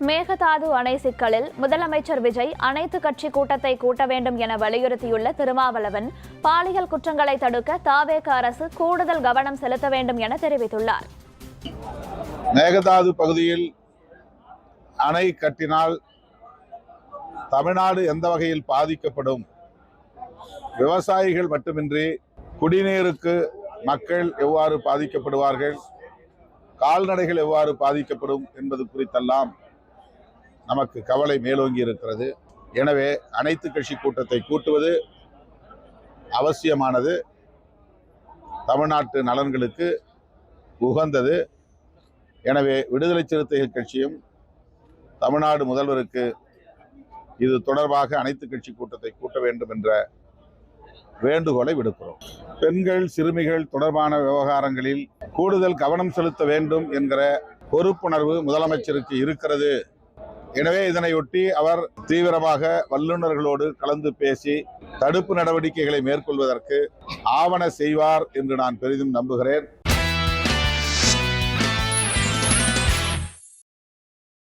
மேகதாது அணை சிக்கலில் முதலமைச்சர் விஜய் அனைத்து கட்சி கூட்டத்தை கூட்ட வேண்டும் என வலியுறுத்தியுள்ள திருமாவளவன், பாலியல் குற்றங்களை தடுக்க தாவேக அரசு கூடுதல் கவனம் செலுத்த வேண்டும் என தெரிவித்துள்ளார். மேகதாது பகுதியில் அணை கட்டினால் தமிழ்நாடு எந்த வகையில் பாதிக்கப்படும், விவசாயிகள் மட்டுமின்றி குடிநீருக்கு மக்கள் எவ்வாறு பாதிக்கப்படுவார்கள், கால்நடைகள் எவ்வாறு பாதிக்கப்படும் என்பது குறித்தெல்லாம் நமக்கு கவலை மேலோங்கி இருக்கிறது. எனவே அனைத்து கட்சி கூட்டத்தை கூட்டுவது அவசியமானது, தமிழ்நாட்டு நலன்களுக்கு உகந்தது. எனவே விடுதலை சிறுத்தைகள் கட்சியும் தமிழ்நாடு முதல்வருக்கு இது தொடர்பாக அனைத்து கட்சி கூட்டத்தை கூட்ட வேண்டும் என்ற வேண்டுகோளை விடுக்கிறோம். பெண்கள் சிறுமிகள் தொடர்பான விவகாரங்களில் கூடுதல் கவனம் செலுத்த வேண்டும் என்கிற பொறுப்புணர்வு முதலமைச்சருக்கு இருக்கிறது. எனவே இதனையொட்டி அவர் தீவிரமாக வல்லுநர்களோடு கலந்து பேசி தடுப்பு நடவடிக்கைகளை மேற்கொள்வதற்கு ஆவண செய்வார் என்று நான் பெரிதும் நம்புகிறேன்.